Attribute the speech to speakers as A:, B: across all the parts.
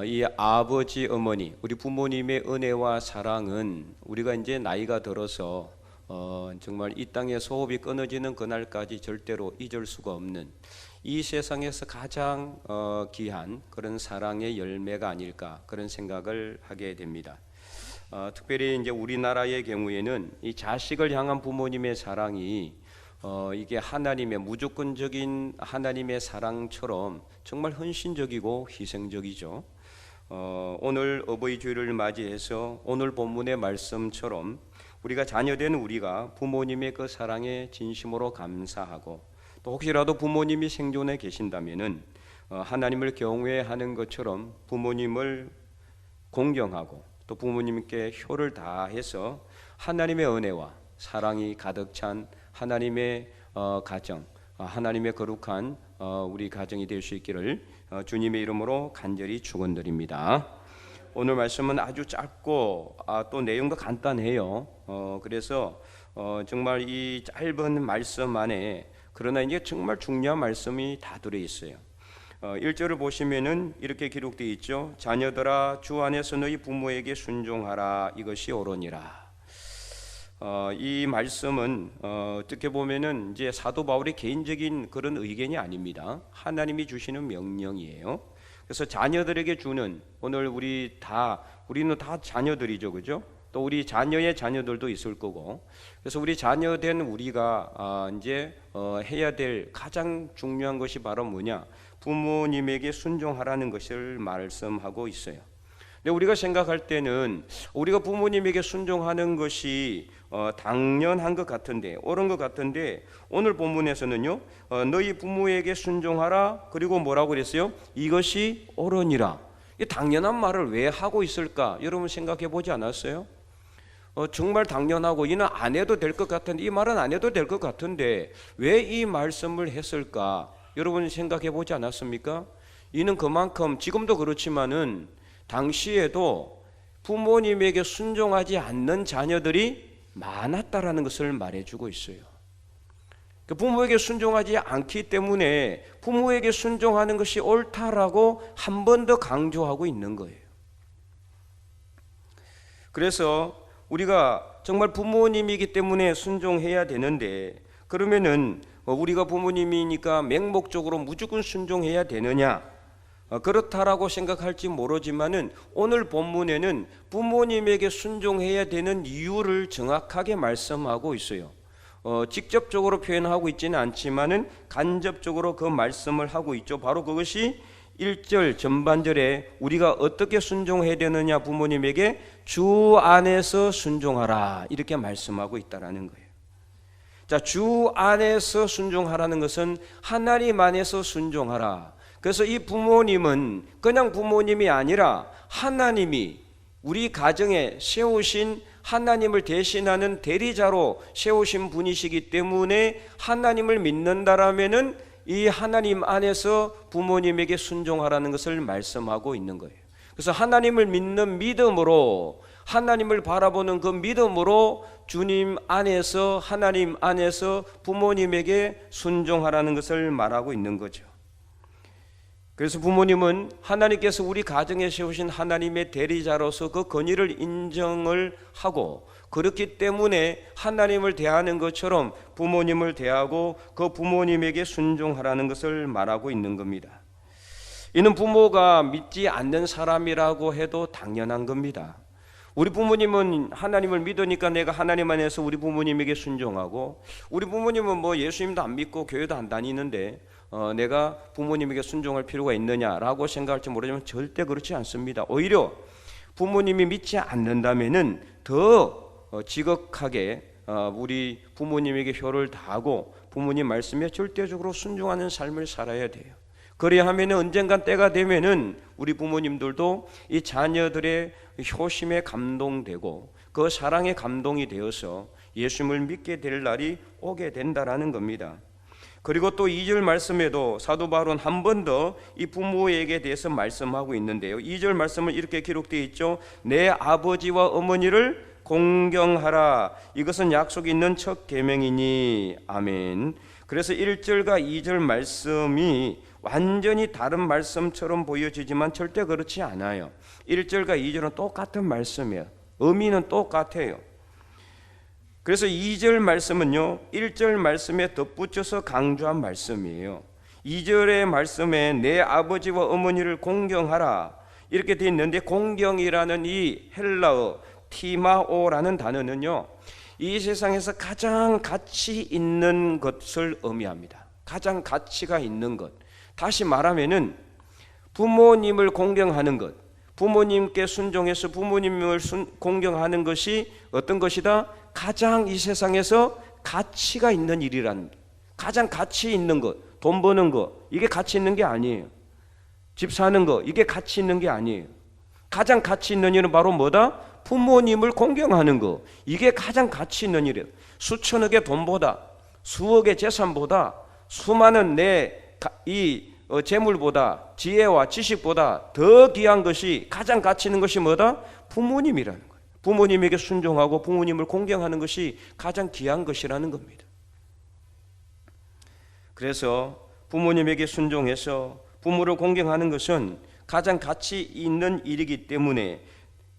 A: 이 아버지, 어머니, 우리 부모님의 은혜와 사랑은 우리가 이제 나이가 들어서 정말 이 땅에서 호흡이 끊어지는 그날까지 절대로 잊을 수가 없는 이 세상에서 가장 귀한 그런 사랑의 열매가 아닐까 그런 생각을 하게 됩니다. 특별히 이제 우리나라의 경우에는 이 자식을 향한 부모님의 사랑이 이게 하나님의 무조건적인 하나님의 사랑처럼 정말 헌신적이고 희생적이죠. 오늘 어버이 주일을 맞이해서 오늘 본문의 말씀처럼 우리가 자녀된 우리가 부모님의 그 사랑에 진심으로 감사하고 또 혹시라도 부모님이 생존해 계신다면은 하나님을 경외하는 것처럼 부모님을 공경하고 또 부모님께 효를 다해서 하나님의 은혜와 사랑이 가득 찬 하나님의 가정, 하나님의 거룩한 우리 가정이 될 수 있기를 주님의 이름으로 간절히 축원드립니다. 오늘 말씀은 아주 짧고 또 내용도 간단해요. 그래서 정말 이 짧은 말씀 안에 그러나 이제 정말 중요한 말씀이 다 들어 있어요. 1절을 보시면은 이렇게 기록되어 있죠. 자녀들아 주 안에서 너희 부모에게 순종하라 이것이 옳으니라. 이 말씀은 어떻게 보면은 이제 사도 바울의 개인적인 그런 의견이 아닙니다. 하나님이 주시는 명령이에요. 그래서 자녀들에게 주는 오늘 우리는 다 자녀들이죠, 그죠? 또 우리 자녀의 자녀들도 있을 거고. 그래서 우리 자녀된 우리가 이제 해야 될 가장 중요한 것이 바로 뭐냐? 부모님에게 순종하라는 것을 말씀하고 있어요. 근데 우리가 생각할 때는 우리가 부모님에게 순종하는 것이 당연한 것 같은데 옳은 것 같은데 오늘 본문에서는요 너희 부모에게 순종하라 그리고 뭐라고 그랬어요? 이것이 옳으니라. 이 당연한 말을 왜 하고 있을까? 여러분 생각해 보지 않았어요? 정말 당연하고 이는 안 해도 될 것 같은데 이 말은 안 해도 될 것 같은데 왜 이 말씀을 했을까? 여러분 생각해 보지 않았습니까? 이는 그만큼 지금도 그렇지만은 당시에도 부모님에게 순종하지 않는 자녀들이 많았다라는 것을 말해주고 있어요. 부모에게 순종하지 않기 때문에 부모에게 순종하는 것이 옳다라고 한 번 더 강조하고 있는 거예요. 그래서 우리가 정말 부모님이기 때문에 순종해야 되는데 그러면은 우리가 부모님이니까 맹목적으로 무조건 순종해야 되느냐? 그렇다라고 생각할지 모르지만은 오늘 본문에는 부모님에게 순종해야 되는 이유를 정확하게 말씀하고 있어요. 직접적으로 표현하고 있지는 않지만은 간접적으로 그 말씀을 하고 있죠. 바로 그것이 1절 전반절에 우리가 어떻게 순종해야 되느냐 부모님에게 주 안에서 순종하라 이렇게 말씀하고 있다라는 거예요. 자, 주 안에서 순종하라는 것은 하나님 안에서 순종하라. 그래서 이 부모님은 그냥 부모님이 아니라 하나님이 우리 가정에 세우신 하나님을 대신하는 대리자로 세우신 분이시기 때문에 하나님을 믿는다라면은 이 하나님 안에서 부모님에게 순종하라는 것을 말씀하고 있는 거예요. 그래서 하나님을 믿는 믿음으로 하나님을 바라보는 그 믿음으로 주님 안에서 하나님 안에서 부모님에게 순종하라는 것을 말하고 있는 거죠. 그래서 부모님은 하나님께서 우리 가정에 세우신 하나님의 대리자로서 그 권위를 인정을 하고 그렇기 때문에 하나님을 대하는 것처럼 부모님을 대하고 그 부모님에게 순종하라는 것을 말하고 있는 겁니다. 이는 부모가 믿지 않는 사람이라고 해도 당연한 겁니다. 우리 부모님은 하나님을 믿으니까 내가 하나님 안에서 우리 부모님에게 순종하고 우리 부모님은 뭐 예수님도 안 믿고 교회도 안 다니는데 내가 부모님에게 순종할 필요가 있느냐라고 생각할지 모르지만 절대 그렇지 않습니다. 오히려 부모님이 믿지 않는다면은 더 지극하게 우리 부모님에게 효를 다하고 부모님 말씀에 절대적으로 순종하는 삶을 살아야 돼요. 그래야 하면은 언젠간 때가 되면은 우리 부모님들도 이 자녀들의 효심에 감동되고 그 사랑에 감동이 되어서 예수님을 믿게 될 날이 오게 된다라는 겁니다. 그리고 또 2절 말씀에도 사도 바울은 한 번 더 이 부모에게 대해서 말씀하고 있는데요. 2절 말씀은 이렇게 기록되어 있죠. 내 아버지와 어머니를 공경하라. 이것은 약속이 있는 첫 계명이니. 아멘. 그래서 1절과 2절 말씀이 완전히 다른 말씀처럼 보여지지만 절대 그렇지 않아요. 1절과 2절은 똑같은 말씀이에요. 의미는 똑같아요. 그래서 2절 말씀은요, 1절 말씀에 덧붙여서 강조한 말씀이에요. 2절의 말씀에 내 아버지와 어머니를 공경하라 이렇게 되어 있는데, 공경이라는 이 헬라어 티마오라는 단어는요, 이 세상에서 가장 가치 있는 것을 의미합니다. 가장 가치가 있는 것. 다시 말하면은 부모님을 공경하는 것, 부모님께 순종해서 부모님을 공경하는 것이 어떤 것이다? 가장 이 세상에서 가치가 있는 일이란, 가장 가치 있는 것, 돈 버는 거, 이게 가치 있는 게 아니에요. 집 사는 거, 이게 가치 있는 게 아니에요. 가장 가치 있는 일은 바로 뭐다? 부모님을 공경하는 거, 이게 가장 가치 있는 일이에요. 수천억의 돈보다, 수억의 재산보다, 수많은 이 재물보다, 지혜와 지식보다 더 귀한 것이, 가장 가치 있는 것이 뭐다? 부모님이라는 거예요. 부모님에게 순종하고 부모님을 공경하는 것이 가장 귀한 것이라는 겁니다. 그래서 부모님에게 순종해서 부모를 공경하는 것은 가장 가치 있는 일이기 때문에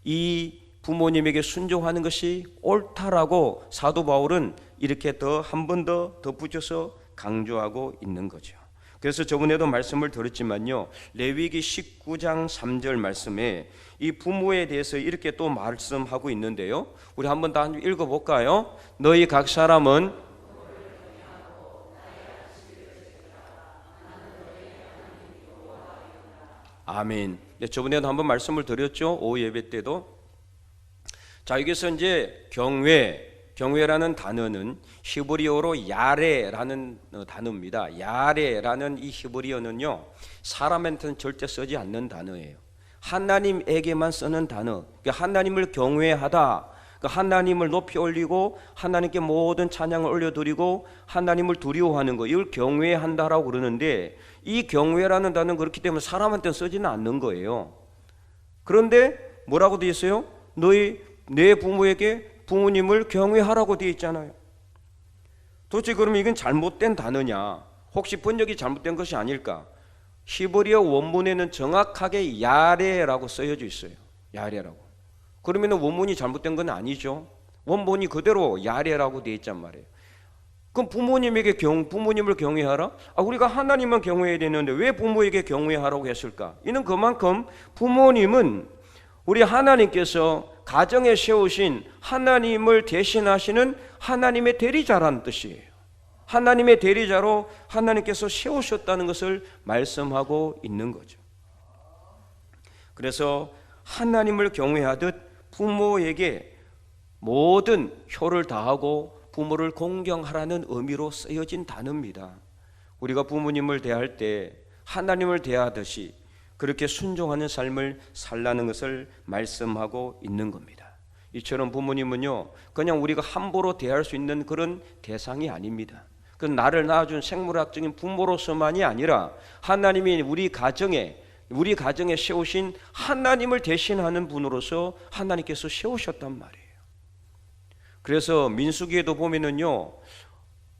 A: 이 부모님에게 순종하는 것이 옳다라고 사도 바울은 이렇게 한 번 더 덧붙여서 강조하고 있는 거죠. 그래서 저번에도 말씀을 드렸지만요, 레위기 19장 3절 말씀에 이 부모에 대해서 이렇게 또 말씀하고 있는데요, 우리 한번 다 읽어볼까요? 너희 각 사람은 아멘. 저번에도 한번 말씀을 드렸죠, 오후 예배 때도. 자, 여기서 이제 경외라는 단어는 히브리어로 야레라는 단어입니다. 야레라는 이 히브리어는요, 사람한테는 절대 쓰지 않는 단어예요. 하나님에게만 쓰는 단어. 하나님을 경외하다, 하나님을 높이 올리고 하나님께 모든 찬양을 올려드리고 하나님을 두려워하는 거, 이걸 경외한다라고 그러는데, 이 경외라는 단어는 그렇기 때문에 사람한테는 쓰지는 않는 거예요. 그런데 뭐라고 되어 있어요? 내 부모에게 부모님을 경외하라고 되어 있잖아요. 도대체 그러면 이건 잘못된 단어냐? 혹시 번역이 잘못된 것이 아닐까? 히브리어 원문에는 정확하게 야레라고 쓰여져 있어요. 야레라고. 그러면 원문이 잘못된 건 아니죠. 원문이 그대로 야레라고 되어 있단 말이에요. 그럼 부모님을 경외하라? 우리가 하나님만 경외해야 되는데 왜 부모에게 경외하라고 했을까? 이는 그만큼 부모님은 우리 하나님께서 가정에 세우신 하나님을 대신하시는 하나님의 대리자라는 뜻이에요. 하나님의 대리자로 하나님께서 세우셨다는 것을 말씀하고 있는 거죠. 그래서 하나님을 경외하듯 부모에게 모든 효를 다하고 부모를 공경하라는 의미로 쓰여진 단어입니다. 우리가 부모님을 대할 때 하나님을 대하듯이 그렇게 순종하는 삶을 살라는 것을 말씀하고 있는 겁니다. 이처럼 부모님은요, 그냥 우리가 함부로 대할 수 있는 그런 대상이 아닙니다. 그 나를 낳아준 생물학적인 부모로서만이 아니라 하나님이 우리 가정에 세우신 하나님을 대신하는 분으로서 하나님께서 세우셨단 말이에요. 그래서 민수기에도 보면은요,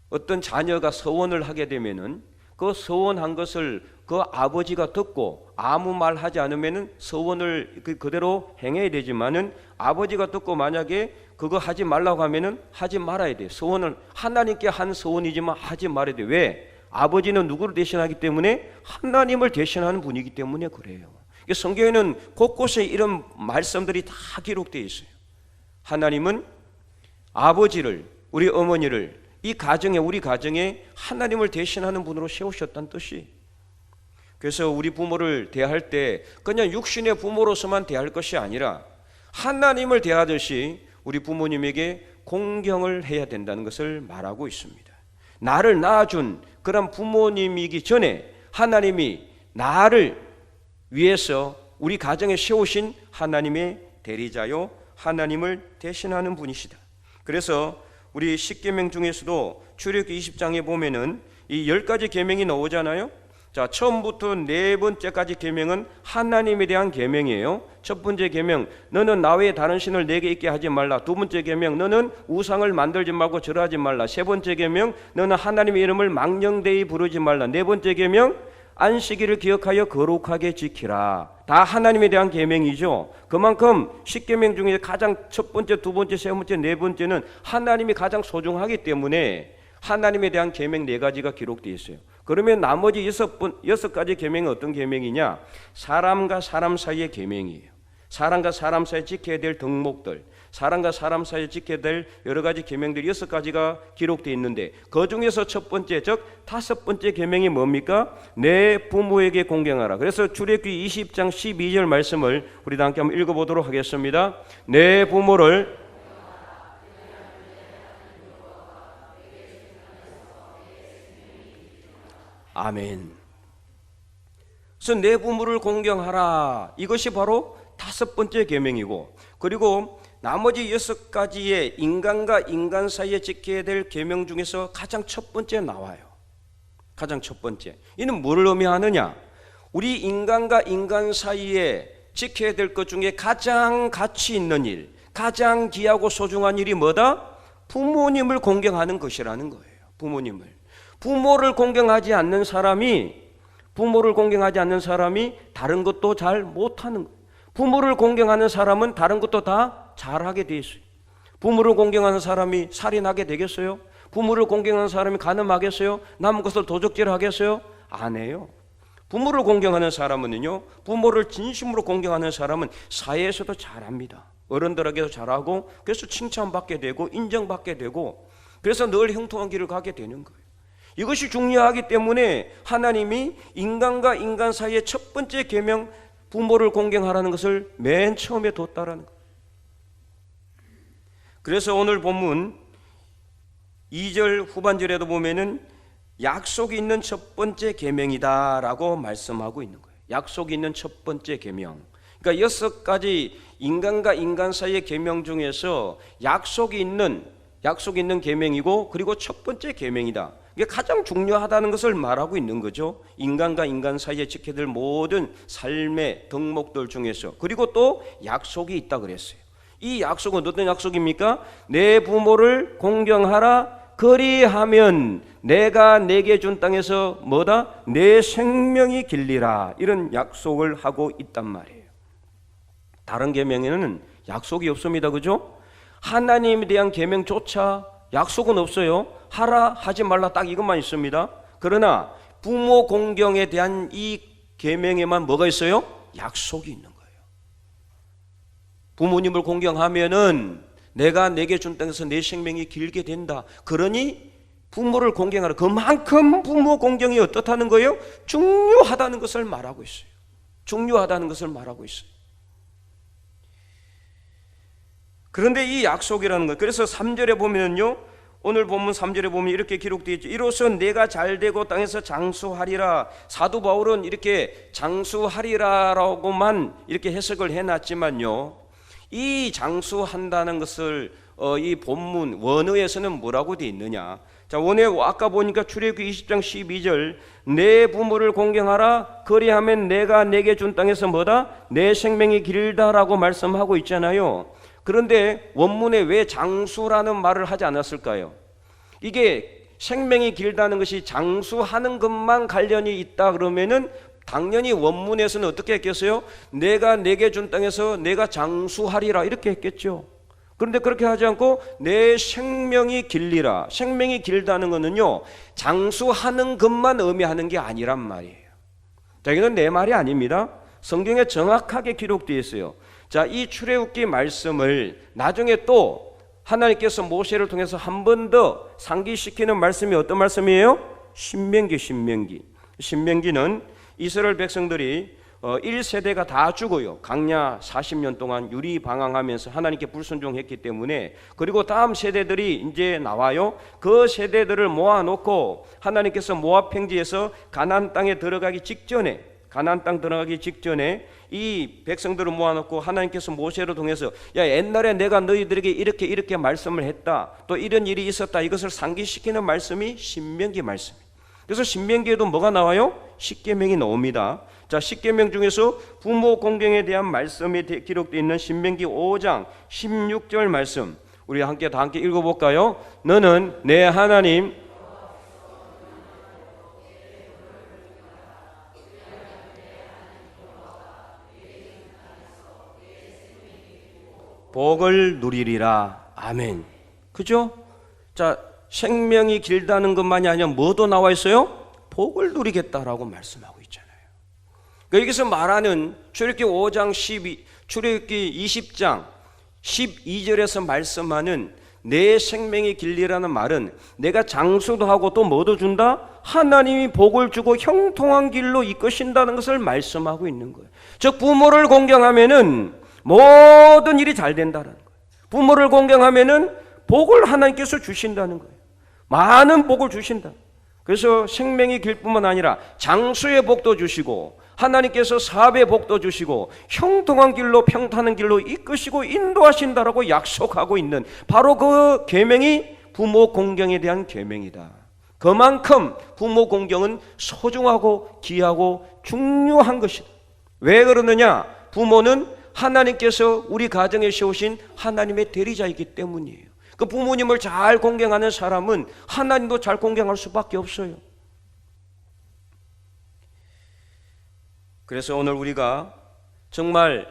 A: 어떤 자녀가 서원을 하게 되면은 그 서원한 것을 그 아버지가 듣고 아무 말 하지 않으면은 서원을 그대로 행해야 되지만은, 아버지가 듣고 만약에 그거 하지 말라고 하면은 하지 말아야 돼요. 서원을 하나님께 한 서원이지만 하지 말아야 돼요. 왜? 아버지는 누구를 대신하기 때문에? 하나님을 대신하는 분이기 때문에 그래요. 성경에는 곳곳에 이런 말씀들이 다 기록되어 있어요. 하나님은 아버지를, 우리 어머니를 우리 가정에 하나님을 대신하는 분으로 세우셨다는 뜻이. 그래서 우리 부모를 대할 때 그냥 육신의 부모로서만 대할 것이 아니라 하나님을 대하듯이 우리 부모님에게 공경을 해야 된다는 것을 말하고 있습니다. 나를 낳아준 그런 부모님이기 전에 하나님이 나를 위해서 우리 가정에 세우신 하나님의 대리자요, 하나님을 대신하는 분이시다. 그래서 우리 10계명 중에서도 출애굽기 20장에 보면은 이 10가지 계명이 나오잖아요. 자, 처음부터 네 번째까지 계명은 하나님에 대한 계명이에요. 첫 번째 계명, 너는 나 외에 다른 신을 내게 있게 하지 말라. 두 번째 계명, 너는 우상을 만들지 말고 절하지 말라. 세 번째 계명, 너는 하나님의 이름을 망령되이 부르지 말라. 네 번째 계명, 안식일을 기억하여 거룩하게 지키라. 다 하나님에 대한 계명이죠. 그만큼 10계명 중에 가장 첫 번째, 두 번째, 세 번째, 네 번째는 하나님이 가장 소중하기 때문에 하나님에 대한 계명 네 가지가 기록되어 있어요. 그러면 나머지 여섯 가지 계명은 어떤 계명이냐? 사람과 사람 사이의 계명이에요. 사람과 사람 사이에 지켜야 될 덕목들, 사람과 사람 사이에 지켜야 될 여러 가지 계명들이 6가지가 기록되어 있는데 그 중에서 첫 번째, 즉 5번째 계명이 뭡니까? 내 부모에게 공경하라. 그래서 출애굽기 20장 12절 말씀을 우리 다 함께 한번 읽어보도록 하겠습니다. 내 부모를 아멘. 그래서 내 부모를 공경하라. 이것이 바로 5번째 계명이고, 그리고 나머지 6가지의 인간과 인간 사이에 지켜야 될 계명 중에서 가장 첫 번째 나와요. 가장 첫 번째. 이는 뭐를 의미하느냐? 우리 인간과 인간 사이에 지켜야 될 것 중에 가장 가치 있는 일, 가장 귀하고 소중한 일이 뭐다? 부모님을 공경하는 것이라는 거예요. 부모를 공경하지 않는 사람이 다른 것도 잘 못하는 거예요. 부모를 공경하는 사람은 다른 것도 다 잘하게 돼 있어요. 부모를 공경하는 사람이 살인하게 되겠어요? 부모를 공경하는 사람이 간음하겠어요? 남은 것을 도적질 하겠어요? 안 해요. 부모를 공경하는 사람은요, 부모를 진심으로 공경하는 사람은 사회에서도 잘합니다. 어른들에게도 잘하고, 그래서 칭찬받게 되고 인정받게 되고, 그래서 늘 형통한 길을 가게 되는 거예요. 이것이 중요하기 때문에 하나님이 인간과 인간 사이의 첫 번째 계명, 부모를 공경하라는 것을 맨 처음에 뒀다라는 거예요. 그래서 오늘 본문 2절 후반절에도 보면은 약속이 있는 첫 번째 계명이다라고 말씀하고 있는 거예요. 약속이 있는 첫 번째 계명. 그러니까 6가지 인간과 인간 사이의 계명 중에서 약속이 있는 계명이고, 그리고 첫 번째 계명이다. 이게 가장 중요하다는 것을 말하고 있는 거죠. 인간과 인간 사이에 지켜야 될 모든 삶의 덕목들 중에서. 그리고 또 약속이 있다 그랬어요. 이 약속은 어떤 약속입니까? 내 부모를 공경하라. 그리하면 내가 내게 준 땅에서 뭐다? 내 생명이 길리라. 이런 약속을 하고 있단 말이에요. 다른 계명에는 약속이 없습니다. 그죠? 하나님에 대한 계명조차 약속은 없어요. 하라 하지 말라 딱 이것만 있습니다. 그러나 부모 공경에 대한 이 계명에만 뭐가 있어요? 약속이 있는 거예요. 부모님을 공경하면은 내가 내게 준 땅에서 내 생명이 길게 된다. 그러니 부모를 공경하라. 그만큼 부모 공경이 어떻다는 거예요? 중요하다는 것을 말하고 있어요. 그런데 이 약속이라는 것, 그래서 3절에 보면요, 오늘 본문 3절에 보면 이렇게 기록되어 있죠. 이로써 내가 잘되고 땅에서 장수하리라. 사도 바울은 이렇게 장수하리라라고만 이렇게 해석을 해놨지만요, 이 장수한다는 것을 이 본문 원어에서는 뭐라고 되어 있느냐? 자, 원어 아까 보니까 출애굽기 20장 12절 내 부모를 공경하라. 그리하면 내가 내게 준 땅에서 뭐다? 내 생명이 길다라고 말씀하고 있잖아요. 그런데 원문에 왜 장수라는 말을 하지 않았을까요? 이게 생명이 길다는 것이 장수하는 것만 관련이 있다 그러면은 당연히 원문에서는 어떻게 했겠어요? 내가 내게 준 땅에서 내가 장수하리라 이렇게 했겠죠. 그런데 그렇게 하지 않고 내 생명이 길리라. 생명이 길다는 것은요, 장수하는 것만 의미하는 게 아니란 말이에요. 자, 이건 내 말이 아닙니다. 성경에 정확하게 기록되어 있어요. 자, 이 출애굽기 말씀을 나중에 또 하나님께서 모세를 통해서 한 번 더 상기시키는 말씀이 어떤 말씀이에요? 신명기는 이스라엘 백성들이 1세대가 다 죽어요. 광야 40년 동안 유리방황하면서 하나님께 불순종했기 때문에. 그리고 다음 세대들이 이제 나와요. 그 세대들을 모아놓고 하나님께서 모압 평지에서 가나안 땅에 들어가기 직전에 이 백성들을 모아놓고 하나님께서 모세를 통해서 야, 옛날에 내가 너희들에게 이렇게 말씀을 했다, 또 이런 일이 있었다, 이것을 상기시키는 말씀이 신명기 말씀이에요. 그래서 신명기에도 뭐가 나와요? 10계명이 나옵니다. 자, 10계명 중에서 부모 공경에 대한 말씀이 기록되어 있는 신명기 5장 16절 말씀, 우리 다 함께 읽어볼까요? 너는 내 하나님
B: 복을 누리리라. 아멘. 그죠? 자, 생명이 길다는 것만이 아니라 뭐도 나와 있어요? 복을 누리겠다라고 말씀하고 있잖아요. 그러니까 여기서 말하는 출애굽기 5장 출애굽기 20장 12절에서 말씀하는 내 생명이 길리라는 말은 내가 장수도 하고 또 뭐도 준다? 하나님이 복을 주고 형통한 길로 이끄신다는 것을 말씀하고 있는 거예요. 즉 부모를 공경하면은 모든 일이 잘 된다는 거예요. 부모를 공경하면은 복을 하나님께서 주신다는 거예요. 많은 복을 주신다. 그래서 생명이 길 뿐만 아니라 장수의 복도 주시고 하나님께서 사업의 복도 주시고 형통한 길로 평탄한 길로 이끄시고 인도하신다라고 약속하고 있는 바로 그 계명이 부모 공경에 대한 계명이다. 그만큼 부모 공경은 소중하고 귀하고 중요한 것이다. 왜 그러느냐? 부모는 하나님께서 우리 가정에 세우신 하나님의 대리자이기 때문이에요. 그 부모님을 잘 공경하는 사람은 하나님도 잘 공경할 수밖에 없어요. 그래서 오늘 우리가 정말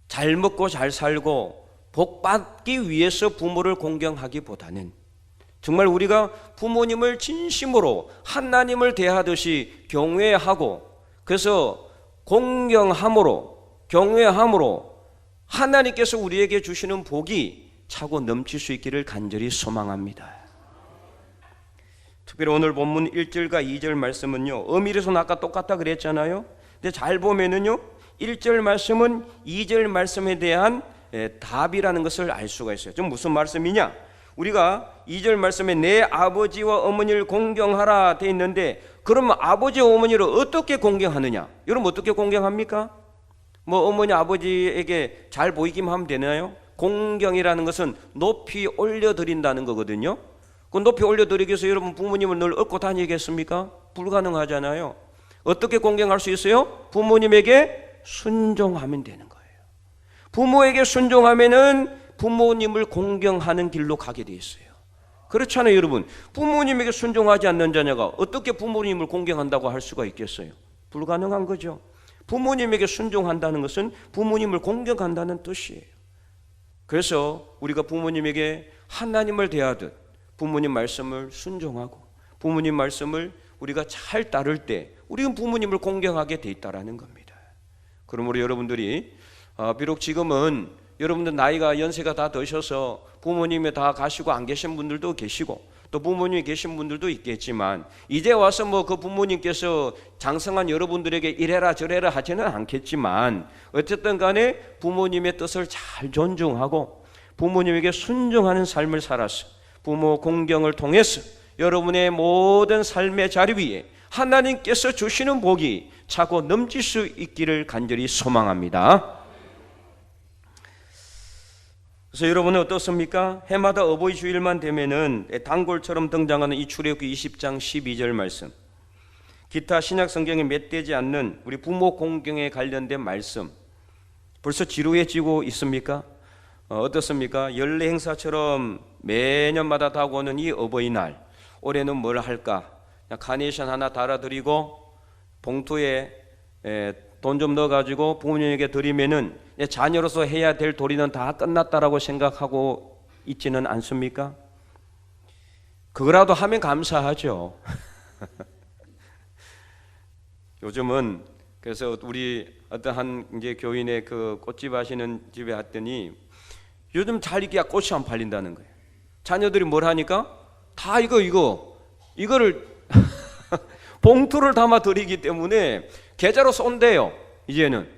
B: 잘 먹고 잘 살고 복 받기 위해서 부모를 공경하기보다는 정말 우리가 부모님을 진심으로 하나님을 대하듯이 경외하고 그래서 공경함으로 경외함으로 하나님께서 우리에게 주시는 복이 차고 넘칠 수 있기를 간절히 소망합니다. 특별히 오늘 본문 1절과 2절 말씀은요, 엄밀해서는 아까 똑같다 그랬잖아요. 근데 잘 보면은요 1절 말씀은 2절 말씀에 대한 답이라는 것을 알 수가 있어요. 좀 무슨 말씀이냐? 우리가 2절 말씀에 내 아버지와 어머니를 공경하라 돼 있는데 그러면 아버지와 어머니를 어떻게 공경하느냐? 여러분 어떻게 공경합니까? 뭐 어머니 아버지에게 잘 보이기만 하면 되나요? 공경이라는 것은 높이 올려드린다는 거거든요. 그 높이 올려드리기 위해서 여러분 부모님을 늘 업고 다니겠습니까? 불가능하잖아요. 어떻게 공경할 수 있어요? 부모님에게 순종하면 되는 거예요. 부모에게 순종하면은 부모님을 공경하는 길로 가게 돼 있어요. 그렇잖아요, 여러분. 부모님에게 순종하지 않는 자녀가 어떻게 부모님을 공경한다고 할 수가 있겠어요? 불가능한 거죠. 부모님에게 순종한다는 것은 부모님을 공경한다는 뜻이에요. 그래서 우리가 부모님에게 하나님을 대하듯 부모님 말씀을 순종하고 부모님 말씀을 우리가 잘 따를 때 우리는 부모님을 공경하게 돼 있다라는 겁니다. 그러므로 여러분들이 비록 지금은 여러분들 나이가 연세가 다 드셔서 부모님이 다 가시고 안 계신 분들도 계시고 또 부모님이 계신 분들도 있겠지만 이제 와서 뭐 그 부모님께서 장성한 여러분들에게 이래라 저래라 하지는 않겠지만 어쨌든 간에 부모님의 뜻을 잘 존중하고 부모님에게 순종하는 삶을 살아서 부모 공경을 통해서 여러분의 모든 삶의 자리 위에 하나님께서 주시는 복이 차고 넘칠 수 있기를 간절히 소망합니다. 그래서 여러분은 어떻습니까? 해마다 어버이 주일만 되면은 단골처럼 등장하는 이 출애굽기 20장 12절 말씀, 기타 신약 성경에 맺되지 않는 우리 부모 공경에 관련된 말씀 벌써 지루해지고 있습니까? 어떻습니까? 연례 행사처럼 매년마다 다가오는 이 어버이날, 올해는 뭘 할까? 카네이션 하나 달아드리고 봉투에 돈 좀 넣어가지고 부모님에게 드리면은 자녀로서 해야 될 도리는 다 끝났다라고 생각하고 있지는 않습니까? 그거라도 하면 감사하죠. 요즘은 그래서 우리 어떠한 이제 교인의 그 꽃집 하시는 집에 갔더니 요즘 잘 이게 꽃이 안 팔린다는 거예요. 자녀들이 뭘 하니까 다 이거를 봉투를 담아 드리기 때문에 계좌로 쏜대요. 이제는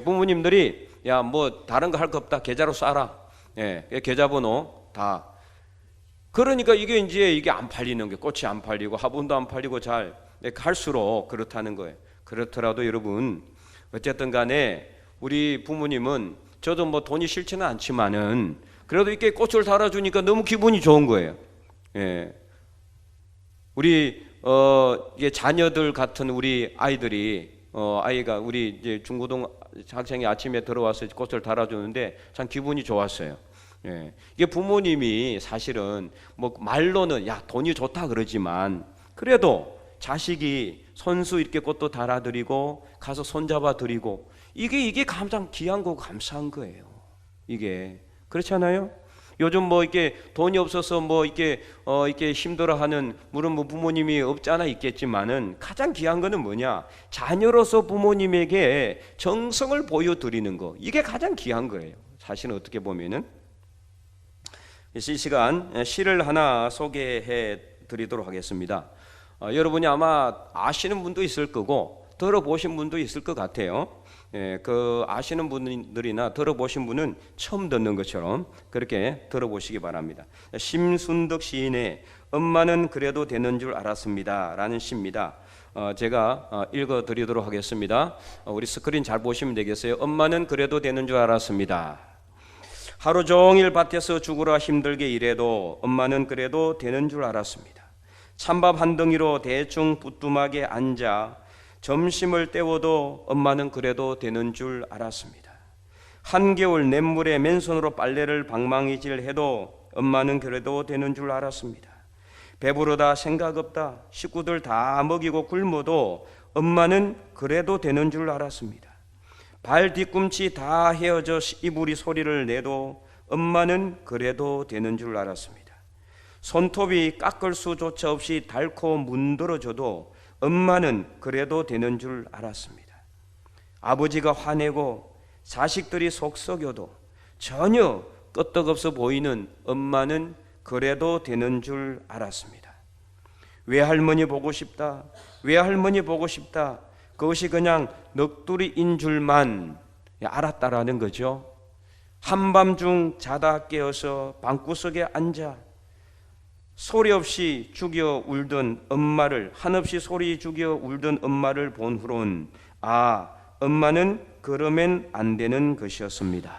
B: 부모님들이 야 뭐 다른 거 할 거 없다 계좌로 쏴라. 계좌번호 다. 그러니까 이게 안 팔리는 게 꽃이 안 팔리고 화분도 안 팔리고 잘 갈수록 그렇다는 거예요. 그렇더라도 여러분 어쨌든 간에 우리 부모님은 저도 뭐 돈이 싫지는 않지만은 그래도 이렇게 꽃을 달아주니까 너무 기분이 좋은 거예요. 우리 이게 자녀들 같은 우리 아이들이 아이가 우리 이제 중고등 학생이 아침에 들어와서 꽃을 달아주는데 참 기분이 좋았어요. 이게 부모님이 사실은 뭐 말로는 야 돈이 좋다 그러지만 그래도 자식이 손수 이렇게 꽃도 달아드리고 가서 손잡아 드리고 이게 가장 귀한 거고 감사한 거예요. 이게 그렇잖아요. 요즘 뭐 이렇게 돈이 없어서 뭐 이렇게 힘들어하는 물론 뭐 부모님이 없지 않아 있겠지만은 가장 귀한 거는 뭐냐? 자녀로서 부모님에게 정성을 보여드리는 거, 이게 가장 귀한 거예요. 사실은 어떻게 보면은 실시간 시를 하나 소개해 드리도록 하겠습니다. 여러분이 아마 아시는 분도 있을 거고 들어보신 분도 있을 것 같아요. 그 아시는 분들이나 들어보신 분은 처음 듣는 것처럼 그렇게 들어보시기 바랍니다. 심순덕 시인의 엄마는 그래도 되는 줄 알았습니다 라는 시입니다. 제가 읽어드리도록 하겠습니다. 우리 스크린 잘 보시면 되겠어요. 엄마는 그래도 되는 줄 알았습니다. 하루 종일 밭에서 죽으라 힘들게 일해도 엄마는 그래도 되는 줄 알았습니다. 찬밥 한 덩이로 대충 부뚜막에 앉아 점심을 때워도 엄마는 그래도 되는 줄 알았습니다. 한겨울 냇물에 맨손으로 빨래를 방망이질 해도 엄마는 그래도 되는 줄 알았습니다. 배부르다 생각 없다 식구들 다 먹이고 굶어도 엄마는 그래도 되는 줄 알았습니다. 발 뒤꿈치 다 헤어져 이불이 소리를 내도 엄마는 그래도 되는 줄 알았습니다. 손톱이 깎을 수조차 없이 닳고 문드러져도 엄마는 그래도 되는 줄 알았습니다. 아버지가 화내고 자식들이 속썩여도 전혀 끄떡없어 보이는 엄마는 그래도 되는 줄 알았습니다. 외할머니 보고 싶다, 외할머니 보고 싶다, 그것이 그냥 넋두리인 줄만 알았다라는 거죠. 한밤중 자다 깨어서 방구석에 앉아 소리 없이 죽여 울던 엄마를, 한없이 소리 죽여 울던 엄마를 본 후론 아, 엄마는 그러면 안 되는 것이었습니다.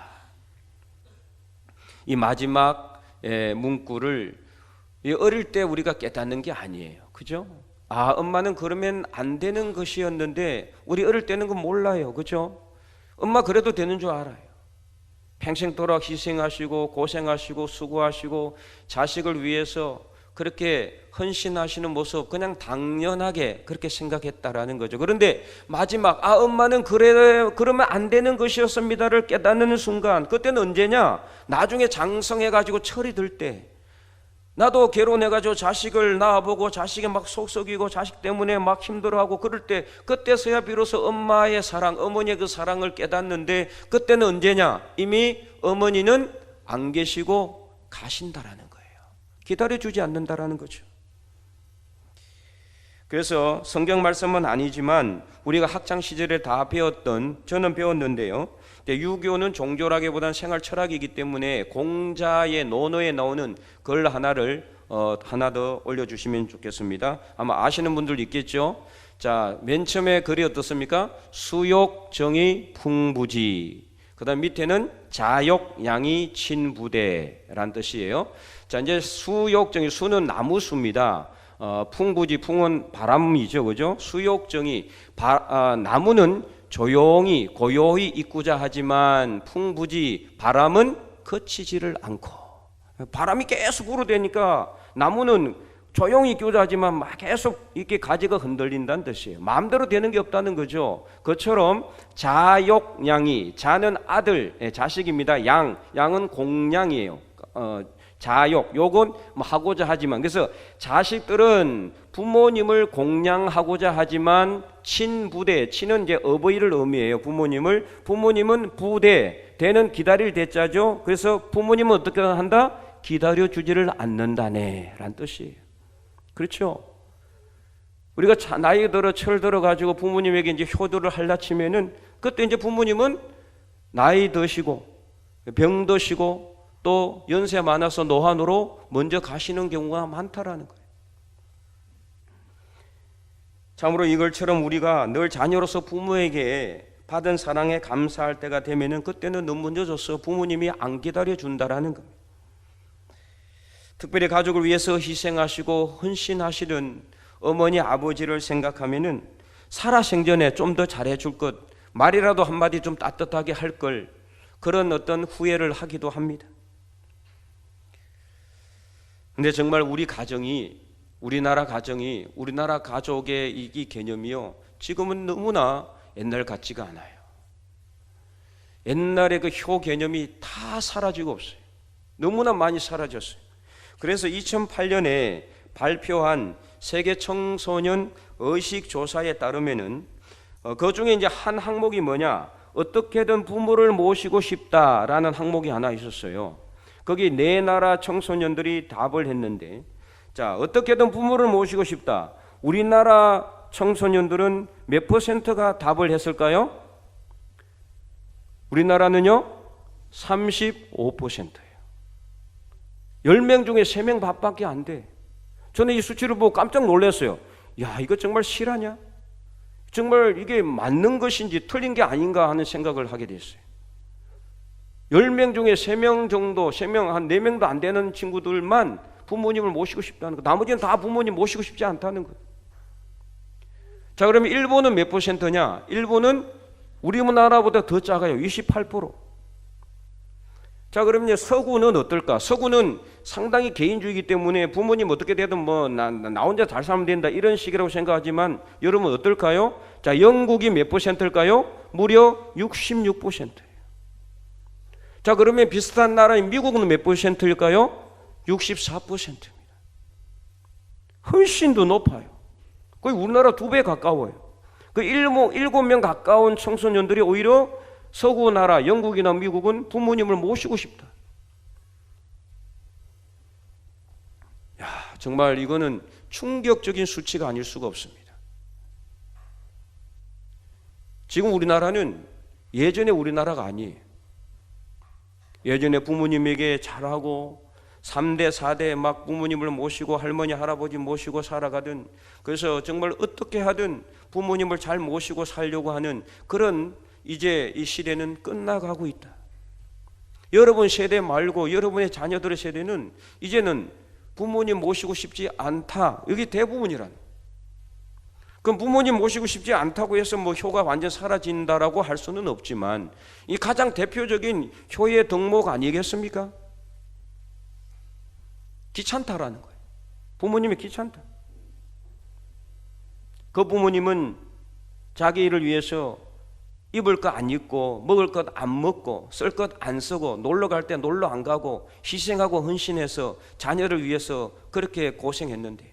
B: 이 마지막 문구를 어릴 때 우리가 깨닫는 게 아니에요. 그죠? 아, 엄마는 그러면 안 되는 것이었는데 우리 어릴 때는 그거 몰라요. 그죠? 엄마 그래도 되는 줄 알아요. 평생도록 희생하시고 고생하시고 수고하시고 자식을 위해서 그렇게 헌신하시는 모습 그냥 당연하게 그렇게 생각했다라는 거죠. 그런데 마지막 아, 엄마는 그러면 안 되는 것이었습니다를 깨닫는 순간, 그때는 언제냐? 나중에 장성해가지고 철이 들 때, 나도 결혼해가지고 자식을 낳아보고 자식이 막 속썩이고 자식 때문에 막 힘들어하고 그럴 때, 그때서야 비로소 엄마의 사랑, 어머니의 그 사랑을 깨닫는데, 그때는 언제냐? 이미 어머니는 안 계시고 가신다라는 거예요. 기다려주지 않는다라는 거죠. 그래서 성경 말씀은 아니지만 우리가 학창시절에 다 배웠던, 저는 배웠는데요, 유교는 종교라기보다는 생활 철학이기 때문에 공자의 논어에 나오는 글 하나를 하나 더 올려주시면 좋겠습니다. 아마 아시는 분들 있겠죠. 자, 맨 처음에 글이 어떻습니까? 수욕 정의 풍부지, 그 다음 밑에는 자욕 양이 친부대라는 뜻이에요. 자, 이제 수욕 정의, 수는 나무수입니다. 풍부지, 풍은 바람이죠, 그죠? 수욕 정의, 나무는 조용히 고요히 있고자 하지만 풍부지, 바람은 거치지를 않고. 바람이 계속 불어대니까 나무는 조용히 있고자 하지만 막 계속 이렇게 가지가 흔들린다는 뜻이에요. 마음대로 되는 게 없다는 거죠. 그처럼 자욕양이, 자는 아들, 자식입니다. 양은 공양이에요. 자욕, 욕은 뭐 하고자 하지만, 그래서 자식들은 부모님을 공양하고자 하지만 친부대, 친은 이제 어버이를 의미해요. 부모님은 부대, 대는 기다릴 대자죠. 그래서 부모님은 어떻게 한다? 기다려주지를 않는다네 라는 뜻이에요. 그렇죠? 우리가 나이 들어 철 들어 가지고 부모님에게 이제 효도를 할라 치면은, 그때 이제 부모님은 나이 드시고 병 드시고 또 연세 많아서 노환으로 먼저 가시는 경우가 많다라는 거예요. 참으로 이걸처럼 우리가 늘 자녀로서 부모에게 받은 사랑에 감사할 때가 되면은 그때는 너무 늦어져서 부모님이 안 기다려 준다라는 겁니다. 특별히 가족을 위해서 희생하시고 헌신하시는 어머니 아버지를 생각하면은 살아생전에 좀 더 잘해줄 것, 말이라도 한마디 좀 따뜻하게 할 걸, 그런 어떤 후회를 하기도 합니다. 근데 정말 우리나라 가족의 이 개념이요, 지금은 너무나 옛날 같지가 않아요. 옛날에 그 효 개념이 다 다 사라지고 없어요. 너무나 많이 사라졌어요. 그래서 2008년에 발표한 세계 청소년 의식 조사에 따르면은 그 중에 이제 한 항목이 뭐냐? 어떻게든 부모를 모시고 싶다라는 항목이 하나 있었어요. 거기 네 나라 청소년들이 답을 했는데, 자, 어떻게든 부모를 모시고 싶다. 우리나라 청소년들은 몇 %가 답을 했을까요? 우리나라는요 35%예요. 10명 중에 3명 밥밖에 안 돼. 저는 이 수치를 보고 깜짝 놀랐어요. 야, 이거 정말 실화냐? 정말 이게 맞는 것인지 틀린 게 아닌가 하는 생각을 하게 됐어요. 10명 중에 3명 정도, 3명, 한 4명도 안 되는 친구들만 부모님을 모시고 싶다는 거. 나머지는 다 부모님 모시고 싶지 않다는 거. 자, 그러면 일본은 몇 %냐? 일본은 우리나라보다 더 작아요. 28%. 자, 그러면 서구는 어떨까? 서구는 상당히 개인주의이기 때문에 부모님 어떻게 되든 뭐 나 혼자 잘 살면 된다 이런 식이라고 생각하지만 여러분 어떨까요? 자, 영국이 몇 %일까요? 무려 66%예요. 자, 그러면 비슷한 나라인 미국은 몇 %일까요? 64%입니다. 훨씬 더 높아요. 거의 우리나라 2배 가까워요. 그 7명 가까운 청소년들이 오히려 서구 나라 영국이나 미국은 부모님을 모시고 싶다. 야, 정말 이거는 충격적인 수치가 아닐 수가 없습니다. 지금 우리나라는 예전에 우리나라가 아니에요. 예전에 부모님에게 잘하고 3대 4대 막 부모님을 모시고 할머니 할아버지 모시고 살아가던, 그래서 정말 어떻게 하든 부모님을 잘 모시고 살려고 하는 그런 이제 이 시대는 끝나가고 있다. 여러분 세대 말고 여러분의 자녀들의 세대는 이제는 부모님 모시고 싶지 않다. 이게 대부분이란. 그럼 부모님 모시고 싶지 않다고 해서 뭐 효가 완전 사라진다라고 할 수는 없지만 이 가장 대표적인 효의 덕목 아니겠습니까? 귀찮다라는 거예요. 부모님이 귀찮다. 그 부모님은 자기 일을 위해서 입을 것 안 입고 먹을 것 안 먹고 쓸 것 안 쓰고 놀러 갈 때 놀러 안 가고 희생하고 헌신해서 자녀를 위해서 그렇게 고생했는데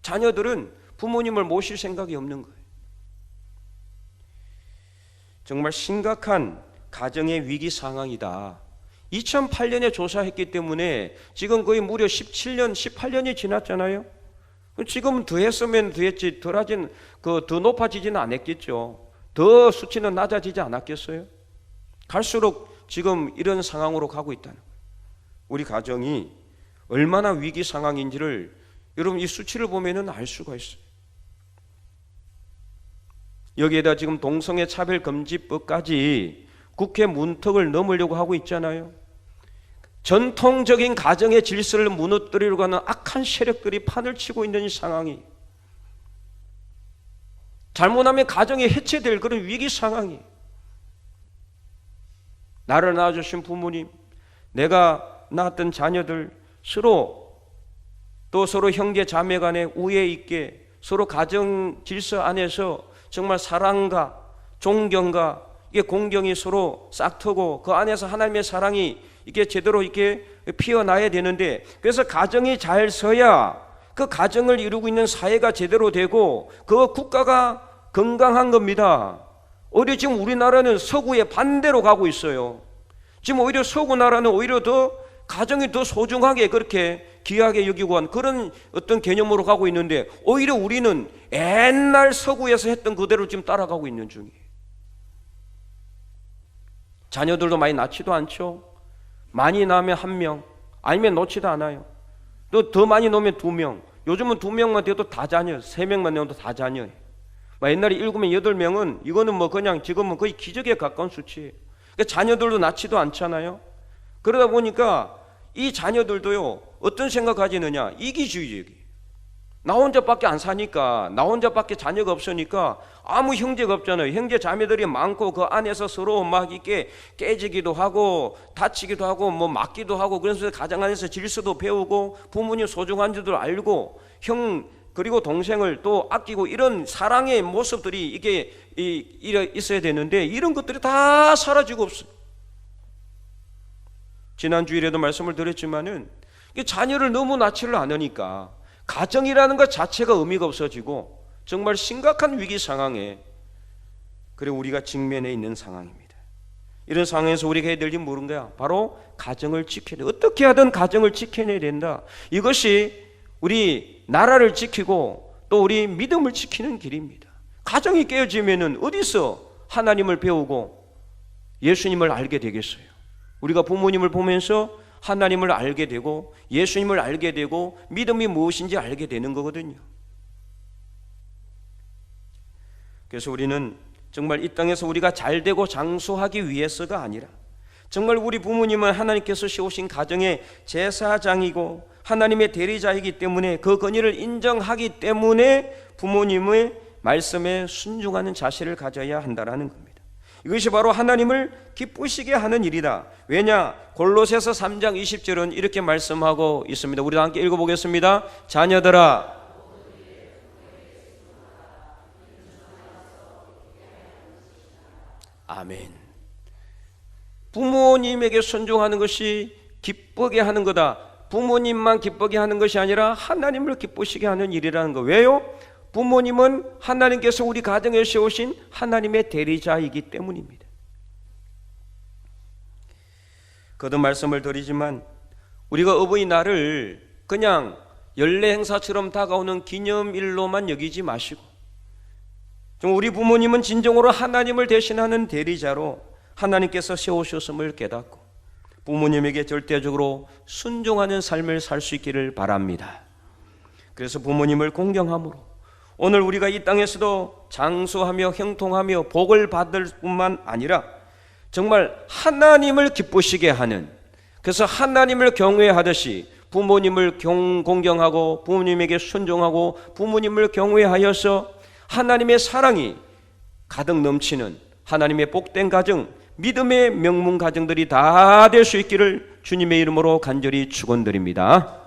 B: 자녀들은 부모님을 모실 생각이 없는 거예요. 정말 심각한 가정의 위기 상황이다. 2008년에 조사했기 때문에 지금 거의 무려 17년, 18년이 지났잖아요. 지금은 더 했으면 더 했지, 더 높아지지는 않았겠죠. 더 수치는 낮아지지 않았겠어요? 갈수록 지금 이런 상황으로 가고 있다는 거예요. 우리 가정이 얼마나 위기 상황인지를 여러분 이 수치를 보면은 알 수가 있어요. 여기에다 지금 동성애 차별금지법까지 국회 문턱을 넘으려고 하고 있잖아요. 전통적인 가정의 질서를 무너뜨리려고 하는 악한 세력들이 판을 치고 있는 이 상황이, 잘못하면 가정이 해체될 그런 위기 상황이, 나를 낳아주신 부모님, 내가 낳았던 자녀들 서로 또 서로 형제 자매 간에 우애 있게 서로 가정 질서 안에서 정말 사랑과 존경과 이게 공경이 서로 싹트고 그 안에서 하나님의 사랑이 이게 제대로 이렇게 피어나야 되는데, 그래서 가정이 잘 서야 그 가정을 이루고 있는 사회가 제대로 되고 그 국가가 건강한 겁니다. 오히려 지금 우리나라는 서구의 반대로 가고 있어요. 지금 오히려 서구 나라는 오히려 더 가정이 더 소중하게 그렇게 귀하게 여기고 한 그런 어떤 개념으로 가고 있는데 오히려 우리는 옛날 서구에서 했던 그대로 지금 따라가고 있는 중이에요. 자녀들도 많이 낳지도 않죠. 많이 낳으면 1명, 아니면 놓지도 않아요. 또 더 많이 놓으면 2명. 요즘은 2명만 돼도 다 자녀, 3명만 내도 다 자녀예요. 옛날에 7명, 8명은 이거는 뭐 그냥 지금은 거의 기적에 가까운 수치예요. 그러니까 자녀들도 낳지도 않잖아요. 그러다 보니까 이 자녀들도요 어떤 생각 가지느냐, 이기주의적이에요. 나 혼자밖에 안 사니까, 나 혼자밖에 자녀가 없으니까 아무 형제가 없잖아요. 형제 자매들이 많고 그 안에서 서로 막 이렇게 깨지기도 하고 다치기도 하고 뭐 맞기도 하고, 그래서 가정 안에서 질서도 배우고 부모님 소중한 줄도 알고 형 그리고 동생을 또 아끼고 이런 사랑의 모습들이 이게 있어야 되는데 이런 것들이 다 사라지고 없어요. 지난 주일에도 말씀을 드렸지만은 자녀를 너무 낳지를 않으니까 가정이라는 것 자체가 의미가 없어지고 정말 심각한 위기 상황에 그래 우리가 직면해 있는 상황입니다. 이런 상황에서 우리가 해야 될 일이 뭐인가요? 바로 가정을 지켜야 돼. 어떻게 하든 가정을 지켜내야 된다. 이것이 우리 나라를 지키고 또 우리 믿음을 지키는 길입니다. 가정이 깨어지면은 어디서 하나님을 배우고 예수님을 알게 되겠어요? 우리가 부모님을 보면서 하나님을 알게 되고 예수님을 알게 되고 믿음이 무엇인지 알게 되는 거거든요. 그래서 우리는 정말 이 땅에서 우리가 잘되고 장수하기 위해서가 아니라 정말 우리 부모님은 하나님께서 세우신 가정의 제사장이고 하나님의 대리자이기 때문에 그 권위를 인정하기 때문에 부모님의 말씀에 순종하는 자세를 가져야 한다는 겁니다. 이것이 바로 하나님을 기쁘시게 하는 일이다. 왜냐? 골로새서 3장 20절은 이렇게 말씀하고 있습니다. 우리 함께 읽어보겠습니다. 자녀들아, 아멘. 부모님에게 순종하는 것이 기쁘게 하는 거다. 부모님만 기쁘게 하는 것이 아니라 하나님을 기쁘시게 하는 일이라는 거. 왜요? 부모님은 하나님께서 우리 가정에 세우신 하나님의 대리자이기 때문입니다. 거듭 말씀을 드리지만 우리가 어버이날을 그냥 연례 행사처럼 다가오는 기념일로만 여기지 마시고 좀 우리 부모님은 진정으로 하나님을 대신하는 대리자로 하나님께서 세우셨음을 깨닫고 부모님에게 절대적으로 순종하는 삶을 살 수 있기를 바랍니다. 그래서 부모님을 공경함으로 오늘 우리가 이 땅에서도 장수하며 형통하며 복을 받을 뿐만 아니라 정말 하나님을 기쁘시게 하는, 그래서 하나님을 경외하듯이 부모님을 공경하고 부모님에게 순종하고 부모님을 경외하여서 하나님의 사랑이 가득 넘치는 하나님의 복된 가정, 믿음의 명문 가정들이 다 될 수 있기를 주님의 이름으로 간절히 축원드립니다.